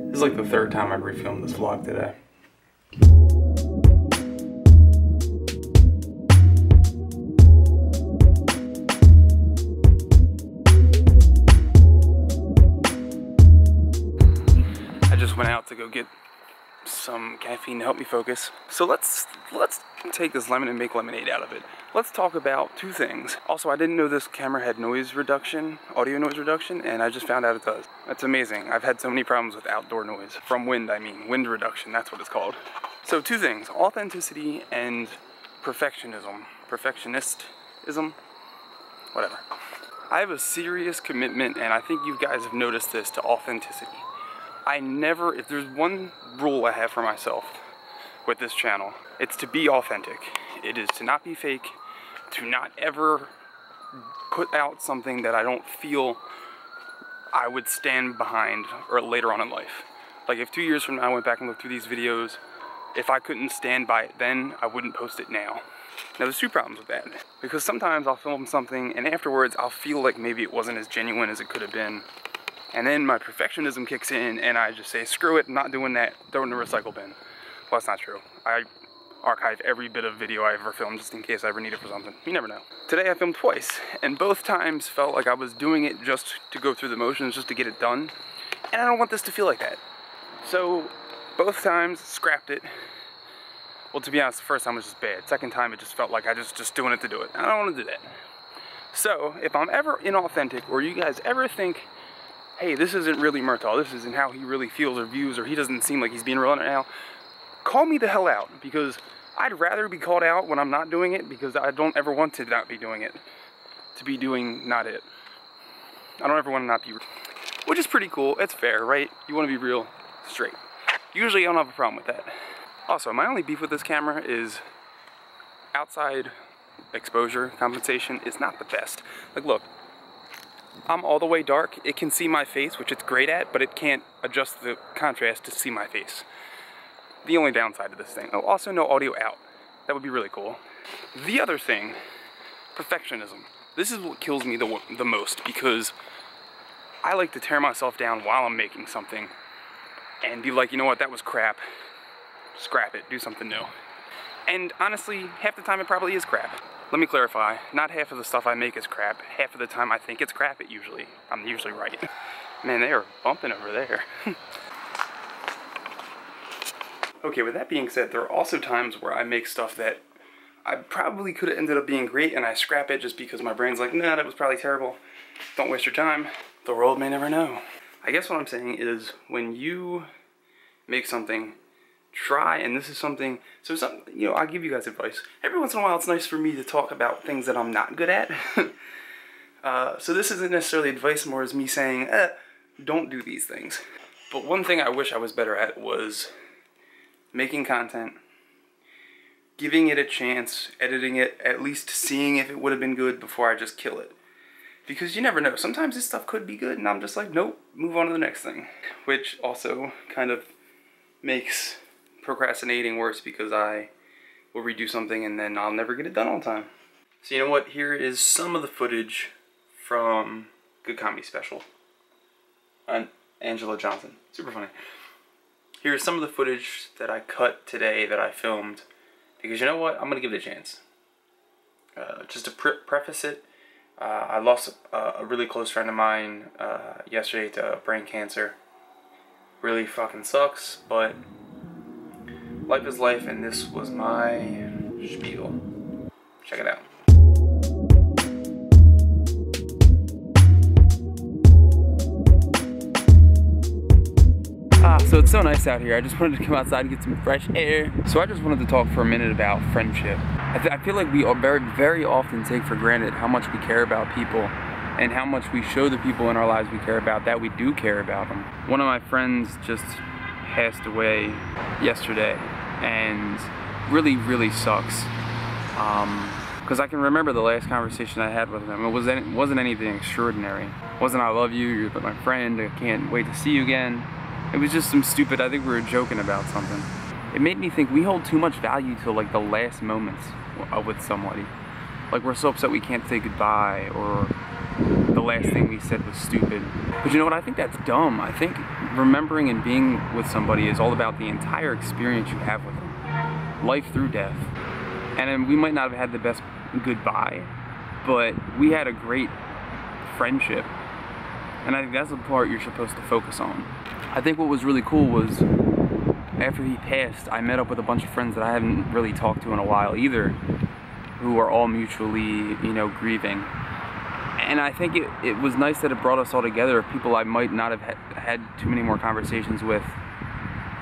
This is like the third time I've refilmed this vlog today. I just went out to go get some caffeine to help me focus. So let's take this lemon and make lemonade out of it. Let's talk about two things. Also, I didn't know this camera had noise reduction, audio noise reduction, and I just found out it does. That's amazing. I've had so many problems with outdoor noise. From wind, I mean. Wind reduction, that's what it's called. So two things, authenticity and perfectionism. Perfectionistism? Whatever. I have a serious commitment, and I think you guys have noticed this, to authenticity. If there's one rule I have for myself with this channel, it's to be authentic. It is to not be fake, to not ever put out something that I don't feel I would stand behind or later on in life. Like if 2 years from now I went back and looked through these videos, if I couldn't stand by it then, I wouldn't post it now. Now there's two problems with that, because sometimes I'll film something and afterwards I'll feel like maybe it wasn't as genuine as it could have been. And then my perfectionism kicks in and I just say, screw it, I'm not doing that, throw it in the recycle bin. Well, that's not true. I archive every bit of video I ever filmed just in case I ever need it for something. You never know. Today I filmed twice, and both times felt like I was doing it just to go through the motions, just to get it done. And I don't want this to feel like that. So, both times, scrapped it. Well, to be honest, the first time was just bad. Second time, it just felt like I just doing it to do it. I don't want to do that. So, if I'm ever inauthentic, or you guys ever think, hey, this isn't really Murtaugh, this isn't how he really feels or views, or he doesn't seem like he's being real right now, call me the hell out, because I'd rather be called out when I'm not doing it, because I don't ever want to not be doing it, to be doing not it. I don't ever want to not be, which is pretty cool. It's fair, right? You want to be real, straight. Usually I don't have a problem with that. Also, my only beef with this camera is outside exposure compensation is not the best. Like, look, I'm all the way dark. It can see my face, which it's great at, but it can't adjust the contrast to see my face. The only downside to this thing. Oh, also no audio out. That would be really cool. The other thing, perfectionism. This is what kills me the most, because I like to tear myself down while I'm making something and be like, you know what, that was crap. Scrap it, do something new. And honestly, half the time it probably is crap. Let me clarify, not half of the stuff I make is crap. Half of the time I think it's crap, I'm usually right. Man, they are bumping over there. Okay, with that being said, there are also times where I make stuff that I probably could have ended up being great and I scrap it just because my brain's like, nah, that was probably terrible. Don't waste your time. The world may never know. I guess what I'm saying is, when you make something, try, and this is something, you know, I'll give you guys advice. Every once in a while it's nice for me to talk about things that I'm not good at. So this isn't necessarily advice, more as me saying, don't do these things. But one thing I wish I was better at was making content, giving it a chance, editing it, at least seeing if it would have been good before I just kill it. Because you never know, sometimes this stuff could be good and I'm just like, nope, move on to the next thing. Which also kind of makes procrastinating worse, because I will redo something and then I'll never get it done on time. So you know what, here is some of the footage from Good Comedy Special on Angela Johnson. Super funny. Here's some of the footage that I cut today that I filmed, because you know what, I'm gonna give it a chance. Just to preface it, I lost a really close friend of mine yesterday to brain cancer. Really fucking sucks, but life is life, and this was my spiel. Check it out. So it's so nice out here. I just wanted to come outside and get some fresh air. So I just wanted to talk for a minute about friendship. I feel like we very often take for granted how much we care about people, and how much we show the people in our lives we care about that we do care about them. One of my friends just passed away yesterday, and really sucks. Because I can remember the last conversation I had with him. It wasn't anything extraordinary. It wasn't I love you, you're my friend, I can't wait to see you again. It was just some stupid, I think we were joking about something. It made me think we hold too much value to like the last moments with somebody. Like we're so upset we can't say goodbye, or the last thing we said was stupid. But you know what, I think that's dumb. I think remembering and being with somebody is all about the entire experience you have with them, life through death. And then we might not have had the best goodbye, but we had a great friendship, and I think that's the part you're supposed to focus on. I think what was really cool was after he passed, I met up with a bunch of friends that I haven't really talked to in a while either, who are all mutually, you know, grieving. And I think it was nice that it brought us all together, people I might not have had too many more conversations with,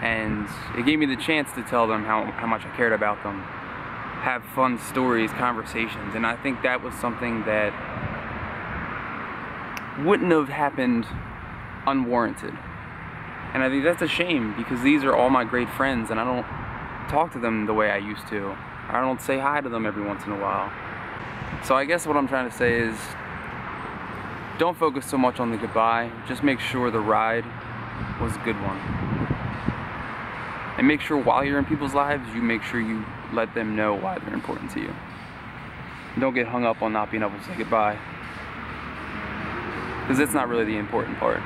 and it gave me the chance to tell them how much I cared about them, have fun stories, conversations, and I think that was something that wouldn't have happened unwarranted. And I think that's a shame, because these are all my great friends and I don't talk to them the way I used to. I don't say hi to them every once in a while. So I guess what I'm trying to say is, don't focus so much on the goodbye, just make sure the ride was a good one. And make sure while you're in people's lives, you make sure you let them know why they're important to you. Don't get hung up on not being able to say goodbye, because it's not really the important part.